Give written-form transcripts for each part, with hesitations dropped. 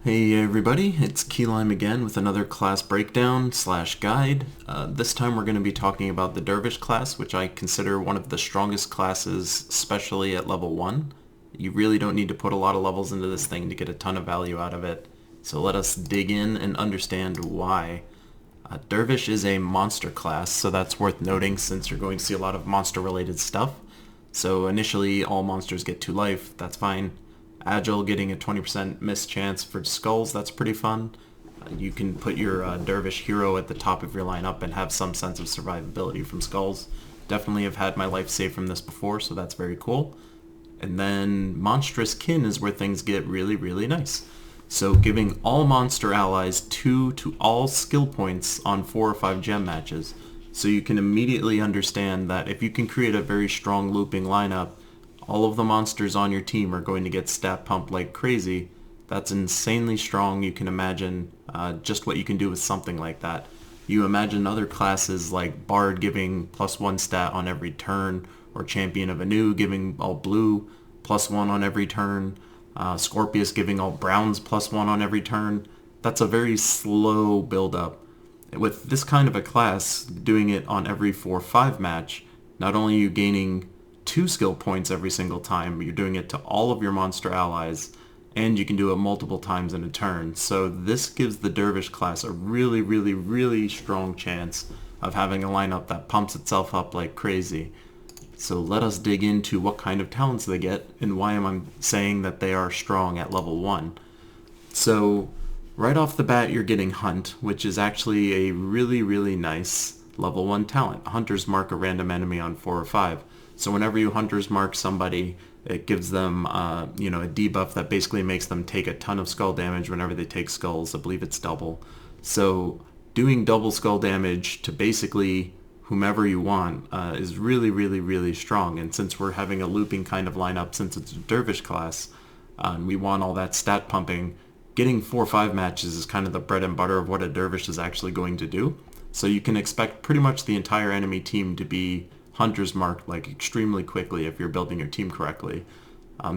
Hey everybody, it's Keylime again with another class breakdown slash guide. This time we're going to be talking about the Dervish class, which I consider one of the strongest classes, especially at level 1. You really don't need to put a lot of levels into this thing to get a ton of value out of it. So let us dig in and understand why. Dervish is a monster class, so that's worth noting since you're going to see a lot of monster related stuff. So initially all monsters get 2 life, that's fine. Agile getting a 20% miss chance for skulls, that's pretty fun. You can put your Dervish hero at the top of your lineup and have some sense of survivability from skulls. Definitely have had my life saved from this before, so that's very cool. And then Monstrous Kin is where things get really, really nice. So giving all monster allies 2 to all skill points on 4 or 5 gem matches. So you can immediately understand that if you can create a very strong looping lineup, all of the monsters on your team are going to get stat pumped like crazy. That's insanely strong. You can imagine just what you can do with something like that. You imagine other classes like Bard giving +1 stat on every turn, or Champion of Anu giving all blue +1 on every turn, Scorpius giving all browns +1 on every turn. That's a very slow build up. With this kind of a class, doing it on every 4-5 match, not only are you gaining 2 skill points every single time, but you're doing it to all of your monster allies, and you can do it multiple times in a turn. So this gives the Dervish class a really, really, really strong chance of having a lineup that pumps itself up like crazy. So let us dig into what kind of talents they get and why am I saying that they are strong at level 1. So right off the bat you're getting Hunt, which is actually a really, really nice level 1 talent. Hunters mark a random enemy on 4 or 5. So whenever you Hunters mark somebody, it gives them a debuff that basically makes them take a ton of skull damage whenever they take skulls. I believe it's double. So doing double skull damage to basically whomever you want is really, really, really strong. And since we're having a looping kind of lineup, since it's a Dervish class, and we want all that stat pumping, getting 4 or 5 matches is kind of the bread and butter of what a Dervish is actually going to do. So you can expect pretty much the entire enemy team to be Hunters marked like extremely quickly if you're building your team correctly.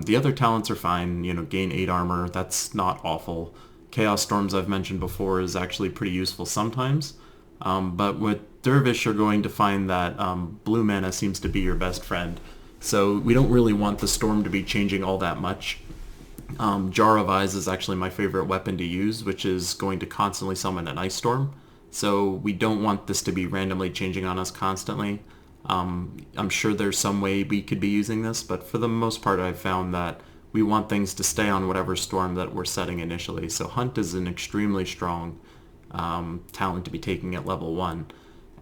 The other talents are fine, gain 8 armor, that's not awful. Chaos Storms I've mentioned before is actually pretty useful sometimes. But with Dervish you're going to find that blue mana seems to be your best friend. So we don't really want the storm to be changing all that much. Jar of Eyes is actually my favorite weapon to use, which is going to constantly summon an ice storm. So we don't want this to be randomly changing on us constantly. I'm sure there's some way we could be using this, but for the most part I've found that we want things to stay on whatever storm that we're setting initially. So Hunt is an extremely strong talent to be taking at level 1.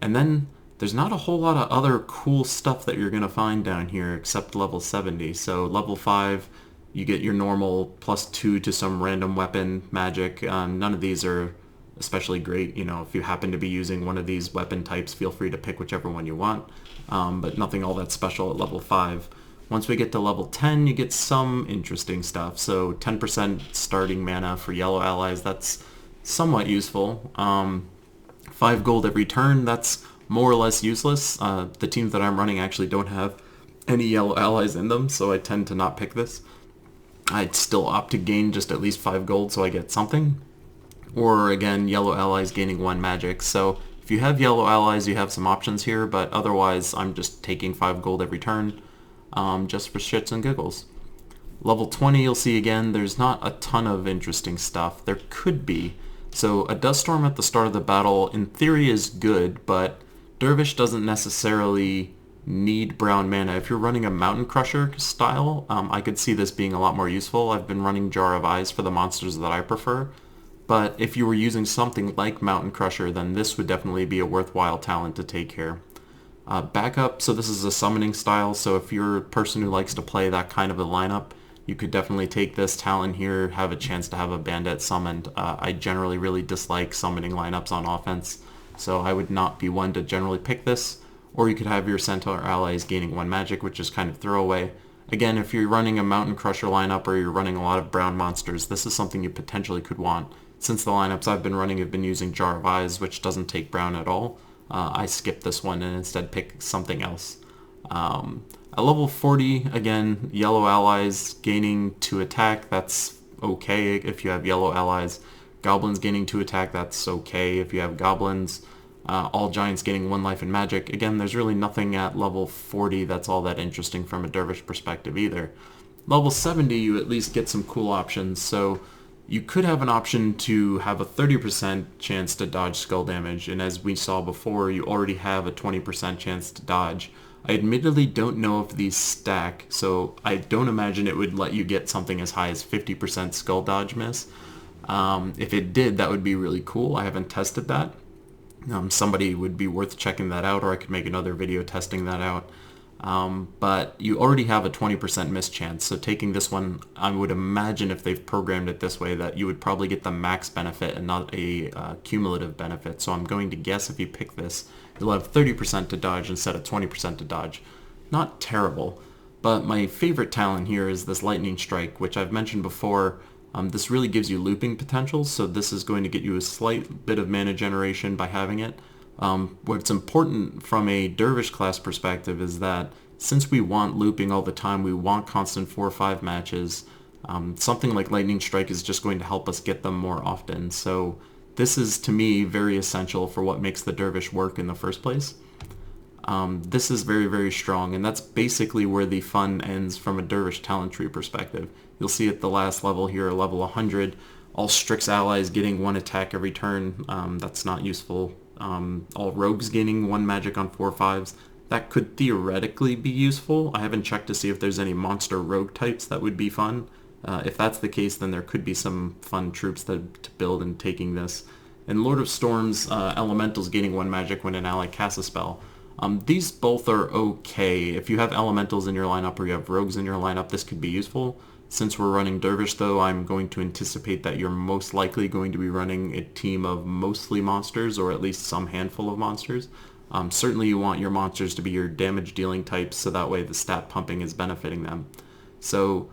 And then there's not a whole lot of other cool stuff that you're going to find down here except level 70. So level 5, you get your normal +2 to some random weapon magic. None of these are especially great. If you happen to be using one of these weapon types, feel free to pick whichever one you want, but nothing all that special at level 5. Once we get to level 10, you get some interesting stuff. So 10% starting mana for yellow allies, that's somewhat useful. 5 gold every turn, that's more or less useless. The teams that I'm running actually don't have any yellow allies in them, so I tend to not pick this. I'd still opt to gain just at least 5 gold so I get something. Or again, yellow allies gaining 1 magic. So if you have yellow allies, you have some options here, but otherwise I'm just taking 5 gold every turn, just for shits and giggles. Level 20 you'll see again, there's not a ton of interesting stuff. There could be. So a Dust Storm at the start of the battle in theory is good, but Dervish doesn't necessarily need brown mana. If you're running a Mountain Crusher style, I could see this being a lot more useful. I've been running Jar of Eyes for the monsters that I prefer. But if you were using something like Mountain Crusher, then this would definitely be a worthwhile talent to take here. Backup, so this is a summoning style, so if you're a person who likes to play that kind of a lineup, you could definitely take this talent here, have a chance to have a bandit summoned. I generally really dislike summoning lineups on offense, so I would not be one to generally pick this. Or you could have your Centaur allies gaining 1 magic, which is kind of throwaway. Again, if you're running a Mountain Crusher lineup or you're running a lot of brown monsters, this is something you potentially could want. Since the lineups I've been running have been using Jar of Eyes, which doesn't take brown at all, I skip this one and instead pick something else. At level 40, again, yellow allies gaining 2 attack, that's okay if you have yellow allies. Goblins gaining 2 attack, that's okay if you have goblins. All giants gaining 1 life in magic. Again, there's really nothing at level 40 that's all that interesting from a dervish perspective either. Level 70, you at least get some cool options. So you could have an option to have a 30% chance to dodge skull damage, and as we saw before, you already have a 20% chance to dodge. I admittedly don't know if these stack, so I don't imagine it would let you get something as high as 50% skull dodge miss. If it did, that would be really cool. I haven't tested that. Somebody would be worth checking that out, or I could make another video testing that out. But you already have a 20% miss chance, so taking this one, I would imagine if they've programmed it this way that you would probably get the max benefit and not a cumulative benefit. So I'm going to guess if you pick this, you'll have 30% to dodge instead of 20% to dodge. Not terrible, but my favorite talent here is this lightning strike, which I've mentioned before. This really gives you looping potential, so this is going to get you a slight bit of mana generation by having it. What's important from a dervish class perspective is that since we want looping all the time, we want constant 4-5 matches, something like lightning strike is just going to help us get them more often. So this is, to me, very essential for what makes the dervish work in the first place. This is very, very strong, and that's basically where the fun ends from a dervish talent tree perspective. You'll see at the last level here, level 100, all Strix allies getting 1 attack every turn. That's not useful. All rogues gaining 1 magic on 4/5s. That could theoretically be useful. I haven't checked to see if there's any monster rogue types that would be fun. If that's the case, then there could be some fun troops to build in taking this. And Lord of Storms, elementals gaining 1 magic when an ally casts a spell. These both are okay. If you have elementals in your lineup or you have rogues in your lineup, this could be useful. Since we're running dervish though, I'm going to anticipate that you're most likely going to be running a team of mostly monsters, or at least some handful of monsters. Certainly you want your monsters to be your damage dealing types, so that way the stat pumping is benefiting them. So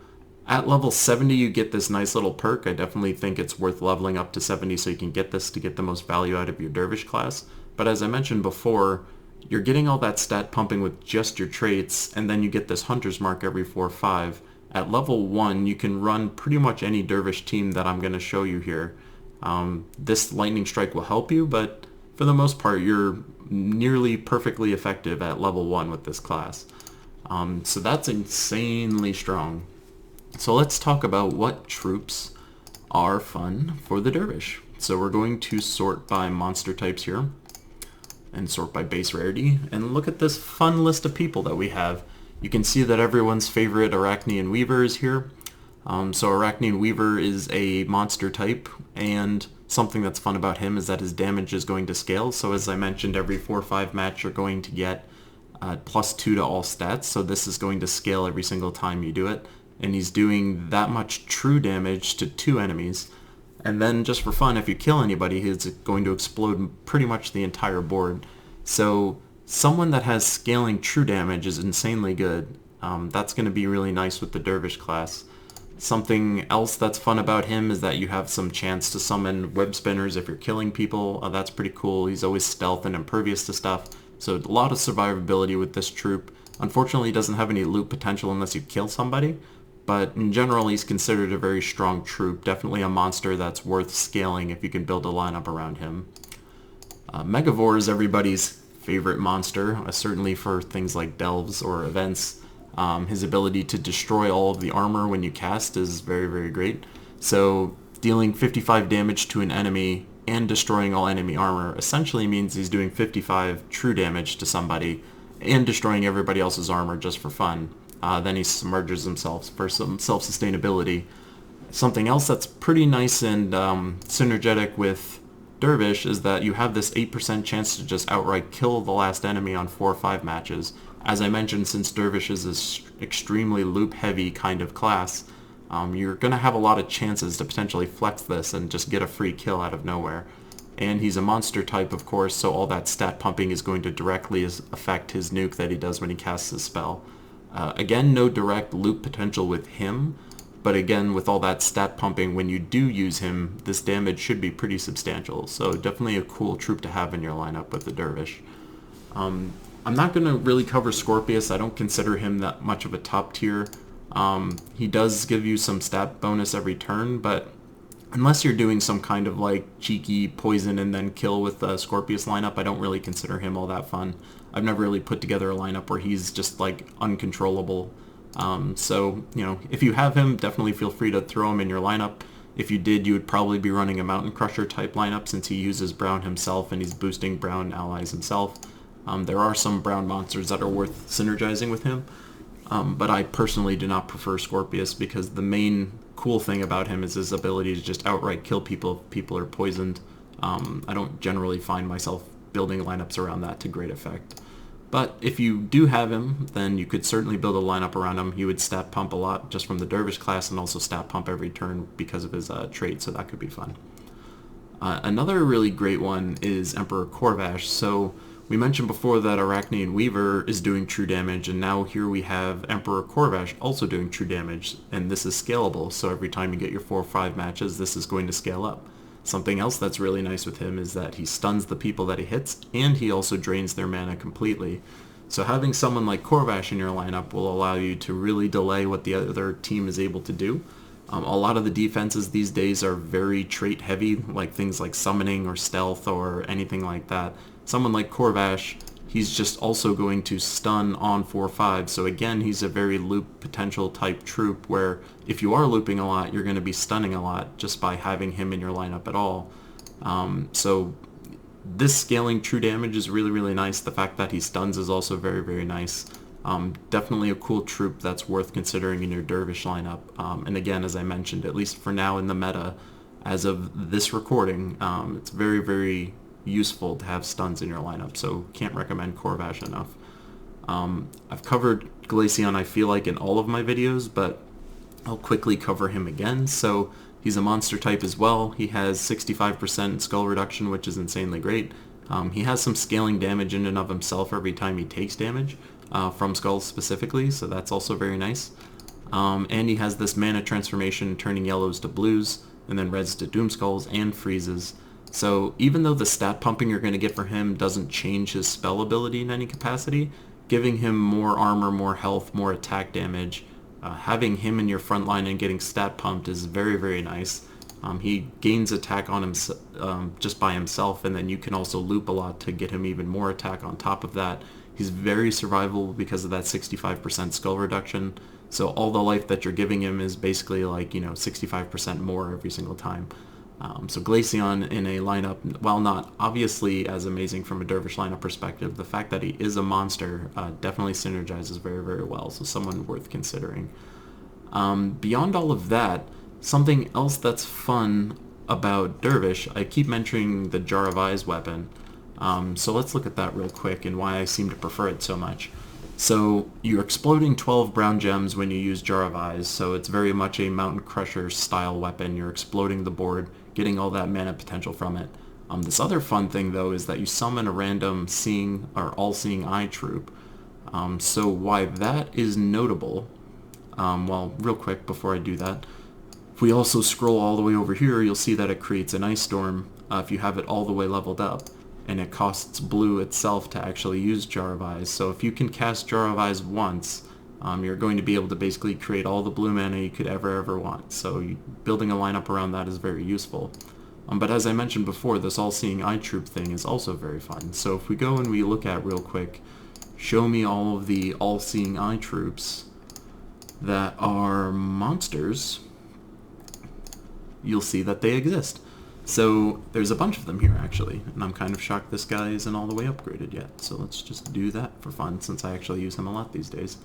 at level 70 you get this nice little perk. I definitely think it's worth leveling up to 70 so you can get this to get the most value out of your dervish class. But as I mentioned before, you're getting all that stat pumping with just your traits, and then you get this hunter's mark every 4/5. At level 1, you can run pretty much any dervish team that I'm going to show you here. This lightning strike will help you, but for the most part, you're nearly perfectly effective at level 1 with this class. So that's insanely strong. So let's talk about what troops are fun for the dervish. So we're going to sort by monster types here, and sort by base rarity, and look at this fun list of people that we have. You can see that everyone's favorite Arachnean Weaver is here. So Arachnean Weaver is a monster type, and something that's fun about him is that his damage is going to scale. So as I mentioned, every 4/5 match you're going to get +2 to all stats, so this is going to scale every single time you do it, and he's doing that much true damage to 2 enemies. And then just for fun, if you kill anybody, he's going to explode pretty much the entire board. So someone that has scaling true damage is insanely good. That's going to be really nice with the dervish class. Something else that's fun about him is that you have some chance to summon web spinners if you're killing people. That's pretty cool. He's always stealth and impervious to stuff, so a lot of survivability with this troop. Unfortunately, he doesn't have any loot potential unless you kill somebody, but in general he's considered a very strong troop. Definitely a monster that's worth scaling if you can build a lineup around him. Megavore is everybody's favorite monster, certainly for things like delves or events. His ability to destroy all of the armor when you cast is very, very great. So dealing 55 damage to an enemy and destroying all enemy armor essentially means he's doing 55 true damage to somebody and destroying everybody else's armor just for fun. Then he submerges himself for some self-sustainability. Something else that's pretty nice and synergetic with Dervish is that you have this 8% chance to just outright kill the last enemy on 4 or 5 matches. As I mentioned, since Dervish is this extremely loop-heavy kind of class, you're going to have a lot of chances to potentially flex this and just get a free kill out of nowhere. And he's a monster type, of course, so all that stat pumping is going to directly affect his nuke that he does when he casts his spell. Again, no direct loop potential with him, but again, with all that stat pumping, when you do use him, this damage should be pretty substantial. So definitely a cool troop to have in your lineup with the Dervish. I'm not going to really cover Scorpius. I don't consider him that much of a top tier. He does give you some stat bonus every turn, but unless you're doing some kind of like cheeky poison and then kill with the Scorpius lineup, I don't really consider him all that fun. I've never really put together a lineup where he's just like uncontrollable. So, you know, if you have him, definitely feel free to throw him in your lineup. If you did, you would probably be running a Mountain Crusher type lineup since he uses Brown himself and he's boosting Brown allies himself. There are some Brown monsters that are worth synergizing with him, but I personally do not prefer Scorpius because the main cool thing about him is his ability to just outright kill people if people are poisoned. I don't generally find myself building lineups around that to great effect. But if you do have him, then you could certainly build a lineup around him. He would stat pump a lot just from the Dervish class and also stat pump every turn because of his trait, so that could be fun. Another really great one is Emperor Corvash. So we mentioned before that Arachnean Weaver is doing true damage, and now here we have Emperor Corvash also doing true damage, and this is scalable, so every time you get your 4 or 5 matches, this is going to scale up. Something else that's really nice with him is that he stuns the people that he hits, and he also drains their mana completely. So having someone like Corvash in your lineup will allow you to really delay what the other team is able to do. A lot of the defenses these days are very trait heavy, like things like summoning or stealth or anything like that. Someone like Corvash, he's just also going to stun on 4/5, so again he's a very loop potential type troop where if you are looping a lot, you're going to be stunning a lot just by having him in your lineup at all. So this scaling true damage is really, really nice. The fact that he stuns is also very, very nice. Definitely a cool troop that's worth considering in your Dervish lineup. And again, as I mentioned, at least for now in the meta, as of this recording, it's very, very useful to have stuns in your lineup, so can't recommend Corvash enough. I've covered Glaceon, I feel like, in all of my videos, but I'll quickly cover him again. So he's a monster type as well. He has 65% skull reduction, which is insanely great. He has some scaling damage in and of himself every time he takes damage, from skulls specifically, so that's also very nice. And he has this mana transformation, turning yellows to blues, and then reds to doom skulls and freezes. So even though the stat pumping you're going to get for him doesn't change his spell ability in any capacity, giving him more armor, more health, more attack damage, having him in your front line and getting stat pumped is very, very nice. He gains attack on him just by himself, and then you can also loop a lot to get him even more attack on top of that. He's very survivable because of that 65% skull reduction, so all the life that you're giving him is basically like, you know, 65% more every single time. So Glaceon in a lineup, while not obviously as amazing from a Dervish lineup perspective, the fact that he is a monster definitely synergizes very, very well, so someone worth considering. Beyond all of that, something else that's fun about Dervish, I keep mentioning the Jar of Eyes weapon, so let's look at that real quick and why I seem to prefer it so much. So you're exploding 12 brown gems when you use Jar of Eyes, so it's very much a Mountain Crusher style weapon. You're exploding the board, getting all that mana potential from it. This other fun thing though is that you summon a random seeing or all-seeing eye troop. So why that is notable, well, real quick before I do that, if we also scroll all the way over here, you'll see that it creates an ice storm if you have it all the way leveled up, and it costs blue itself to actually use Jar of Eyes. So if you can cast Jar of Eyes once, you're going to be able to basically create all the blue mana you could ever want. So building a lineup around that is very useful. But as I mentioned before, this all-seeing eye troop thing is also very fun. So if we go and we look at real quick, show me all of the all-seeing eye troops that are monsters, you'll see that they exist. So there's a bunch of them here actually, and I'm kind of shocked this guy isn't all the way upgraded yet. So let's just do that for fun since I actually use him a lot these days.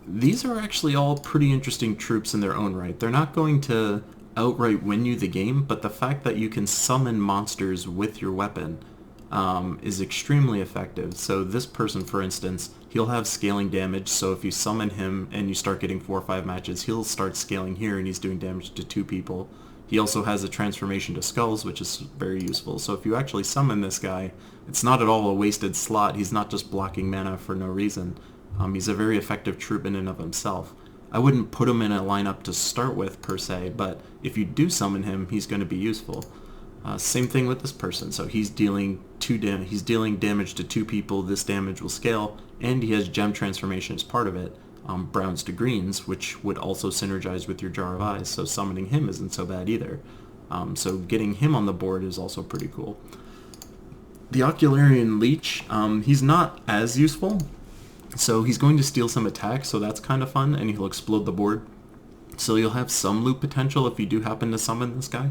These are actually all pretty interesting troops in their own right. They're not going to outright win you the game, but the fact that you can summon monsters with your weapon is extremely effective. So this person, for instance, he'll have scaling damage, so if you summon him and you start getting 4 or 5 matches, he'll start scaling here and he's doing damage to 2 people. He also has a transformation to skulls, which is very useful. So if you actually summon this guy, it's not at all a wasted slot. He's not just blocking mana for no reason. He's a very effective troop in and of himself. I wouldn't put him in a lineup to start with per se, but if you do summon him, he's going to be useful. Same thing with this person. So he's dealing damage to 2 people. This damage will scale, and he has gem transformation as part of it. browns to greens, which would also synergize with your Jar of Eyes, so summoning him isn't so bad either. So getting him on the board is also pretty cool. The Ocularian Leech, he's not as useful, so he's going to steal some attacks, so that's kind of fun, and he'll explode the board. So you'll have some loop potential if you do happen to summon this guy.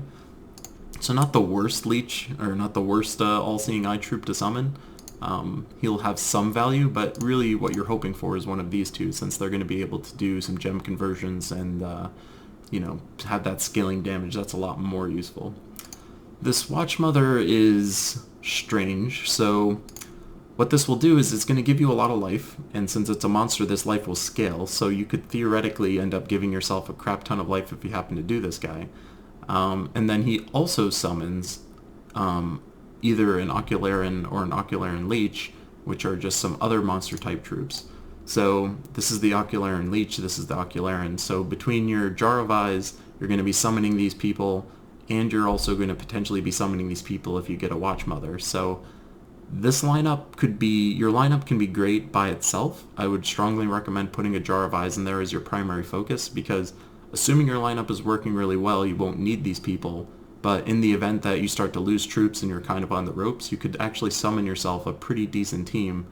So not the worst leech, or not the worst all-seeing eye troop to summon. He'll have some value, but really what you're hoping for is one of these two, since they're going to be able to do some gem conversions and, have that scaling damage. That's a lot more useful. This Watchmother is strange, so what this will do is it's going to give you a lot of life, and since it's a monster, this life will scale, so you could theoretically end up giving yourself a crap ton of life if you happen to do this guy. And then he also summons either an Ocularian or an Ocularian Leech, which are just some other monster type troops. So this is the Ocularian Leech, this is the Ocularian. So between your Jar of Eyes, you're going to be summoning these people, and you're also going to potentially be summoning these people if you get a Watchmother. So this lineup could be, your lineup can be great by itself. I would strongly recommend putting a Jar of Eyes in there as your primary focus, because assuming your lineup is working really well, you won't need these people. But in the event that you start to lose troops and you're kind of on the ropes, you could actually summon yourself a pretty decent team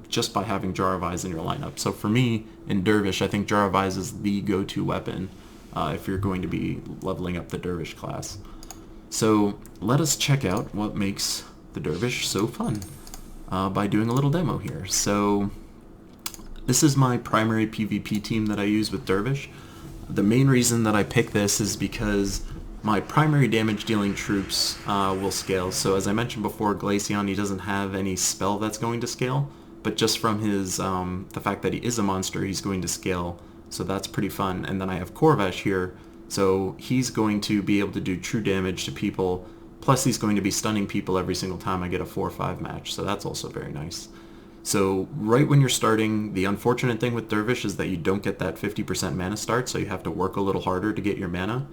just by having Jar of Eyes in your lineup. So for me, in Dervish, I think Jar of Eyes is the go-to weapon if you're going to be leveling up the Dervish class. So let us check out what makes the Dervish so fun by doing a little demo here. So this is my primary PvP team that I use with Dervish. The main reason that I pick this is because my primary damage dealing troops will scale. So as I mentioned before, Glaceon, he doesn't have any spell that's going to scale, but just from his the fact that he is a monster, he's going to scale. So that's pretty fun. And then I have Corvash here, so he's going to be able to do true damage to people, plus he's going to be stunning people every single time I get a 4-5 match, so that's also very nice. So right when you're starting, the unfortunate thing with Dervish is that you don't get that 50% mana start, so you have to work a little harder to get your mana.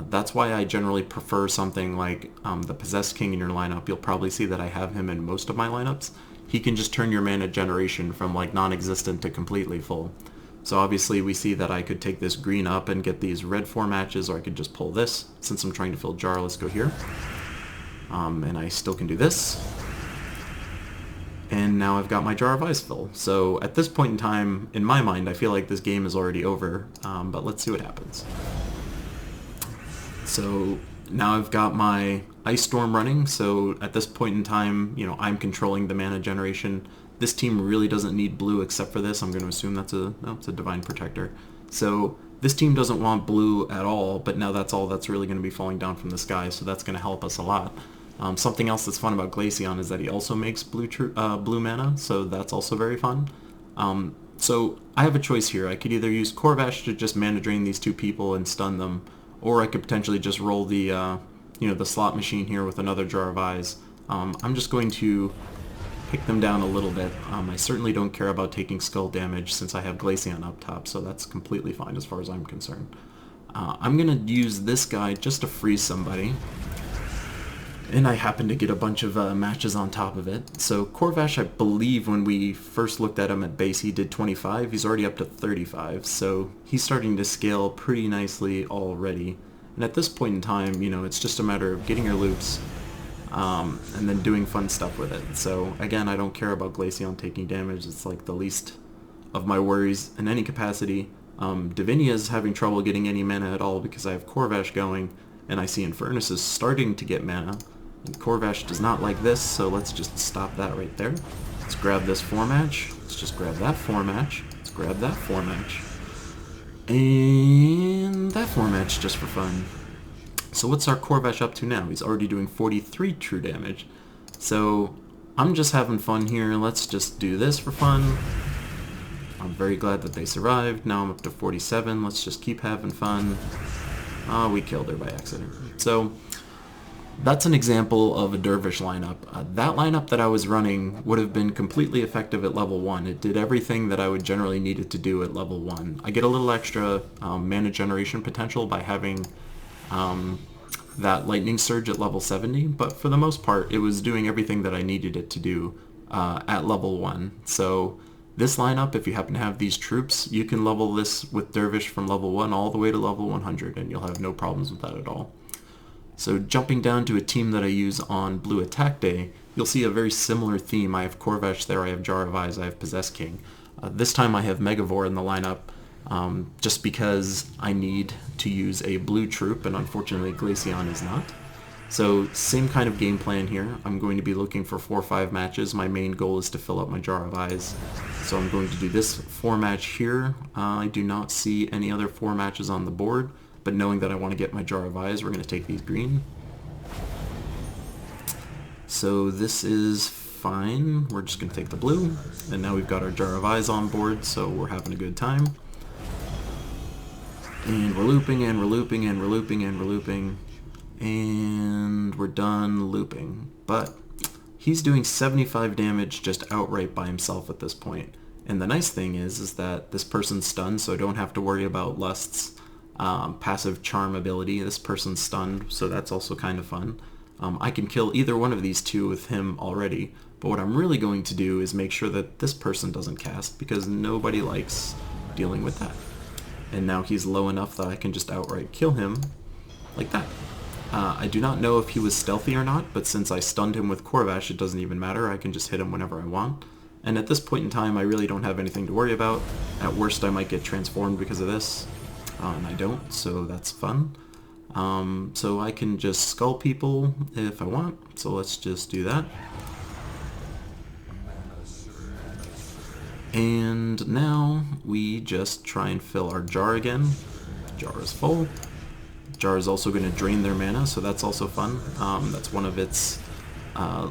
That's why I generally prefer something like the Possessed King in your lineup. You'll probably see that I have him in most of my lineups. He can just turn your mana generation from like non-existent to completely full. So obviously we see that I could take this green up and get these red 4 matches, or I could just pull this. Since I'm trying to fill Jar, let's go here. And I still can do this. And now I've got my Jar of Eyes full. So at this point in time, in my mind, I feel like this game is already over, but let's see what happens. So now I've got my Ice Storm running, so at this point in time, I'm controlling the mana generation. This team really doesn't need blue except for this. I'm going to assume that's a Divine Protector. So this team doesn't want blue at all, but now that's all that's really going to be falling down from the sky, so that's going to help us a lot. Something else that's fun about Glaceon is that he also makes blue mana, so that's also very fun. So I have a choice here. I could either use Corvash to just mana drain these two people and stun them, or I could potentially just roll the the slot machine here with another Jar of Eyes. I'm just going to pick them down a little bit. I certainly don't care about taking skull damage since I have Glaceon up top, so that's completely fine as far as I'm concerned. I'm going to use this guy just to freeze somebody, and I happen to get a bunch of matches on top of it. So Corvash, I believe when we first looked at him at base, he did 25. He's already up to 35, so he's starting to scale pretty nicely already. And at this point in time, it's just a matter of getting your loops, and then doing fun stuff with it. So again, I don't care about Glaceon taking damage. It's like the least of my worries in any capacity. Divinia is having trouble getting any mana at all because I have Corvash going, and I see Infernus is starting to get mana. And Corvash does not like this, so let's just stop that right there. Let's grab this 4-match. Let's just grab that 4-match. Let's grab that 4-match. And that 4-match just for fun. So what's our Corvash up to now? He's already doing 43 true damage. So I'm just having fun here. Let's just do this for fun. I'm very glad that they survived. Now I'm up to 47. Let's just keep having fun. We killed her by accident. So that's an example of a Dervish lineup. That lineup that I was running would have been completely effective at level 1. It did everything that I would generally need it to do at level 1. I get a little extra mana generation potential by having that Lightning Surge at level 70, but for the most part it was doing everything that I needed it to do at level 1. So This lineup, if you happen to have these troops, you can level this with Dervish from level 1 all the way to level 100, and you'll have no problems with that at all. So jumping down to a team that I use on Blue Attack Day, you'll see a very similar theme. I have Corvash there, I have Jar of Eyes, I have Possess King. This time I have Megavore in the lineup, just because I need to use a blue troop, and unfortunately Glaceon is not. So same kind of game plan here. I'm going to be looking for 4 or 5 matches. My main goal is to fill up my Jar of Eyes. So I'm going to do this 4 match here. I do not see any other 4 matches on the board, but knowing that I want to get my Jar of Eyes, we're going to take these green. So this is fine. We're just going to take the blue. And now we've got our Jar of Eyes on board, so we're having a good time. And we're looping, and we're looping, and we're looping, and we're looping. And we're done looping. But he's doing 75 damage just outright by himself at this point. And the nice thing is that this person's stunned, so I don't have to worry about Lust's passive charm ability. This person's stunned, so that's also kind of fun. I can kill either one of these two with him already, but what I'm really going to do is make sure that this person doesn't cast, because nobody likes dealing with that. And now he's low enough that I can just outright kill him like that. I do not know if he was stealthy or not, but since I stunned him with Corvash, it doesn't even matter. I can just hit him whenever I want. And at this point in time, I really don't have anything to worry about. At worst, I might get transformed because of this, and I don't, so that's fun. So I can just skull people if I want, so let's just do that. And now we just try and fill our jar again. Jar is full. Jar is also going to drain their mana, so that's also fun. That's one of its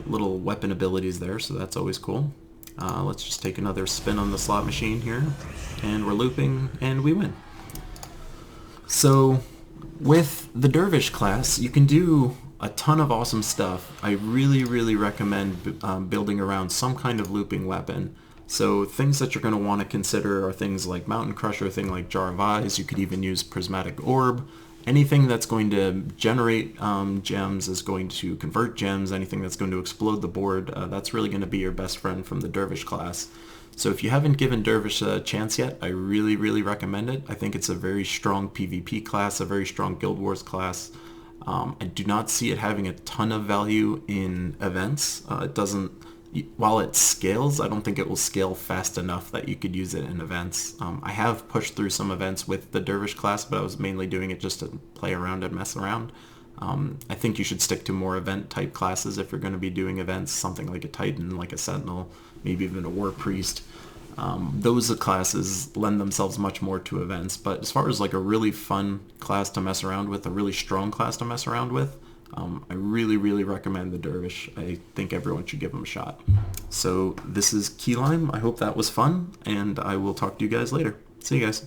little weapon abilities there, so that's always cool. Let's just take another spin on the slot machine here, and we're looping, and we win. So with the Dervish class, you can do a ton of awesome stuff. I really recommend building around some kind of looping weapon. So things that you're going to want to consider are things like Mountain Crusher, a thing like Jar of Eyes. You could even use Prismatic Orb. Anything that's going to generate gems is going to convert gems. Anything that's going to explode the board, that's really going to be your best friend from the Dervish class. So if you haven't given Dervish a chance yet, I really recommend it. I think it's a very strong PvP class, a very strong Guild Wars class. I do not see it having a ton of value in events. It doesn't, while it scales, I don't think it will scale fast enough that you could use it in events. I have pushed through some events with the Dervish class, but I was mainly doing it just to play around and mess around. I think you should stick to more event type classes if you're going to be doing events, something like a Titan, like a Sentinel, maybe even a War Priest. Those classes lend themselves much more to events, but as far as like a really fun class to mess around with, a really strong class to mess around with, I really recommend the Dervish. I think everyone should give them a shot. So this is Key Lime. I hope that was fun, and I will talk to you guys later. See you guys.